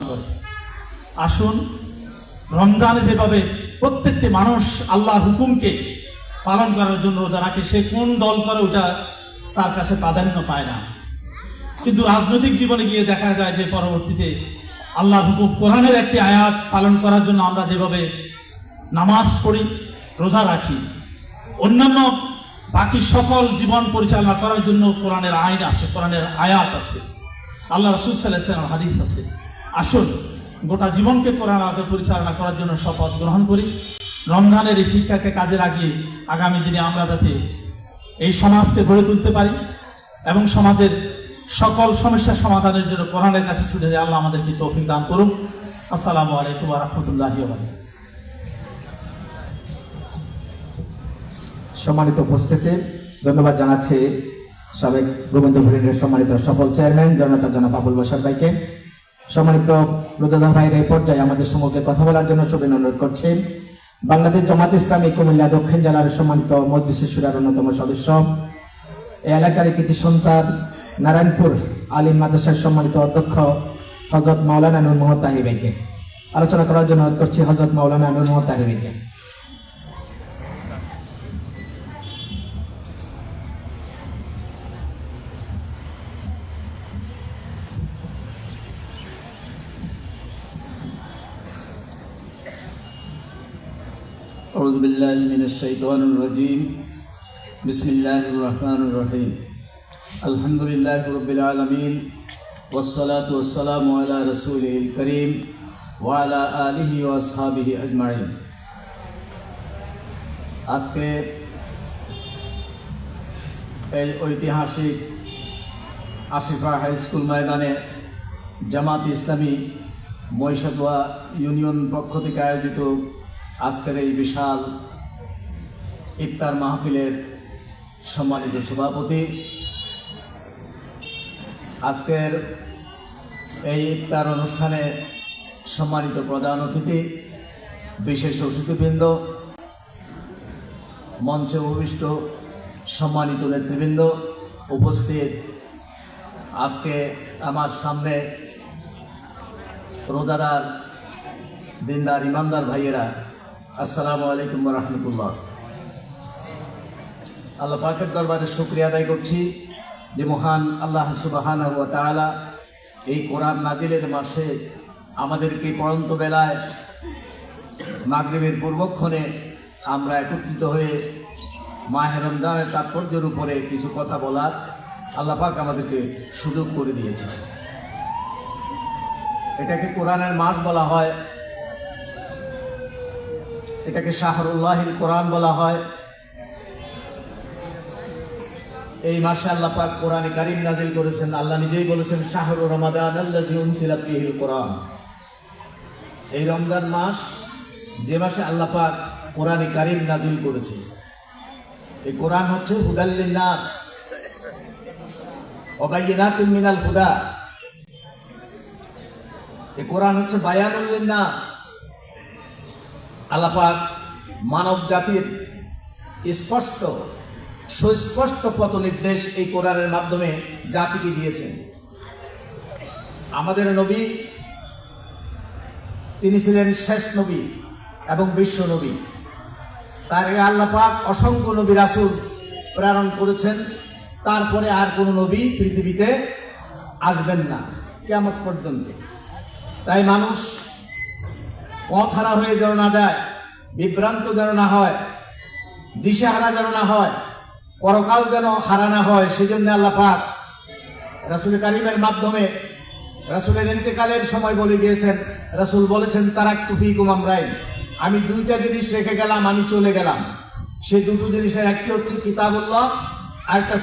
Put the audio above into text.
করে। আসুন রমজানে যেভাবে প্রত্যেকটি মানুষ আল্লাহর হুকুমকে পালন করার জন্য রোজা রাখে, সে কোন দল করে ওটা তার কাছে প্রাধান্য পায় না। কিন্তু রাজনৈতিক জীবনে গিয়ে দেখা যায় যে পরবর্তীতে আল্লাহর হুকুম কোরআনের একটি আয়াত পালন করার জন্য আমরা যেভাবে নামাজ পড়ি, রোজা রাখি, অন্যান্য বাকি সকল জীবন পরিচালনা করার জন্য কোরআনের আইন আছে, কোরআনের আয়াত আছে, আল্লাহ রাসূল সাল্লাল্লাহু আলাইহি ওয়াসাল্লামের হাদিস আছে। আসুন গোটা জীবনকে কোরআন আয়াতে পরিচালনা করার জন্য শপথ গ্রহণ করি। রমজানের এই শিক্ষাকে কাজে লাগিয়ে আগামী দিনে আমরা যাতে এই সমাজকে গড়ে তুলতে পারি এবং সমাজের সকল সমস্যার সমাধানের জন্য কোরআনের কাছে ছুটে যায়। আল্লাহ আমাদেরকে তৌফিক দান করুন। আসসালামু আলাইকুম ওয়া রাহমাতুল্লাহি ওয়া বারাকাতুহু। সম্মানিত উপস্থিতি, ধন্যবাদ জানাচ্ছি সাবেক গোবিন্দপুরের সম্মানিত সফল চেয়ারম্যান জনাব আবুল বাশার ভাইকে। সম্মানিত রোজাদার ভাইয়ের এই পর্যায়ে আমাদের সম্মুখে কথা বলার জন্য সবিনয় অনুরোধ করছি বাংলাদেশ জামাত ইসলামী কুমিল্লা দক্ষিণ জেলার সম্মানিত মজলিস শুরার অন্যতম সদস্য, এই এলাকার কৃতি সন্তান নারায়ণপুর আলিম মাদ্রাসার সম্মানিত অধ্যক্ষ হযরত মাওলানা নূর মোহাম্মদ তাহির ভাইকে আলোচনা করার জন্য অনুরোধ করছি হযরত মাওলানা নূর মোহাম্মদ তাহির ভাইকে। أعوذ بالله من الشيطان الرجيم بسم الله الرحمن الرحيم الحمد لله رب العالمين والصلاة والسلام على رسوله الكريم وعلى آله وأصحابه أجمعين। আজকে এই ঐতিহাসিক আশিফা হাই স্কুল ময়দানে জামাত ইসলামী মহিষাদুয়া ইউনিয়ন পক্ষ থেকে আয়োজিত আজকের এই বিশাল ইফতার মাহফিলের সম্মানিত সভাপতি, আজকের এই ইফতার অনুষ্ঠানে সম্মানিত প্রধান অতিথি, বিশেষ অতিথিবৃন্দ, মঞ্চে উপবিষ্ট সম্মানিত নেতৃবৃন্দ, উপস্থিত আজকে আমার সামনে রোজাদার দিনদার ইমানদার ভাইয়েরা, আসসালামু আলাইকুম ওয়া রাহমাতুল্লাহ। আল্লাহ পাকের দরবারে শুকরিয়া আদায় করছি যে মহান আল্লাহ সুবহানাহু ওয়া তাআলা এই কোরআন নাজিলের মাসে আমাদেরকে পড়ন্ত বেলায় মাগরিবের পূর্বক্ষণে আমরা একত্রিত হয়ে মাহে রমজানের তাৎপর্যের উপরে কিছু কথা বলার আল্লাহ পাক আমাদেরকে সুযোগ করে দিয়েছে। এটাকে কোরআনের মাস বলা হয়, এটাকে শাহরুল্লাহিল কোরআন বলা হয়। এই মাসে আল্লাহ পাক কোরআনে কারীম নাযিল করেছেন। আল্লাহ নিজেই বলেছেন শাহরু রমাদানাল্লাযী উনজিলা ফীহিল কোরআন। এই রমজান মাস যে মাসে আল্লাহ পাক কোরআনে কারীম নাযিল করেছে। এই কোরআন হচ্ছে হুদাল লিন্নাস ওয়া বায়িনাতুম মিনাল হুদা। এই কোরআন হচ্ছে বায়ানুল লিন্নাস। আল্লাহ পাক মানব জাতির স্পষ্ট সুস্পষ্ট পথ নির্দেশ এই কোরআনের মাধ্যমে জাতিকে দিয়েছেন। আমাদের নবী, তিনি ছিলেন শেষ নবী এবং বিশ্ব নবী। তার আগে আল্লাহ পাক অসংখ্য নবী রাসূল প্রেরণ করেছেন। তারপরে আর কোনো নবী পৃথিবীতে আসবেন না কিয়ামত পর্যন্ত। তাই মানুষ পথহারা হয়ে যেন না যায়, বিভ্রান্ত যেন না হয়, দিশেহারা যেন না হয়, পরকাল যেন হারা না হয়, সেজন্য আল্লাহ পাক রাসূল কারীমের মাধ্যমে রাসূলের ইন্তেকালের সময় বলে গিয়েছেন। রাসূল বলেছেন তারাকতু ফীকুম আমরাইন, আমি দুইটা জিনিস রেখে গেলাম, আমি চলে গেলাম। সেই দুটো জিনিসের একটি হচ্ছে কিতাবুল্লাহ, আর একটা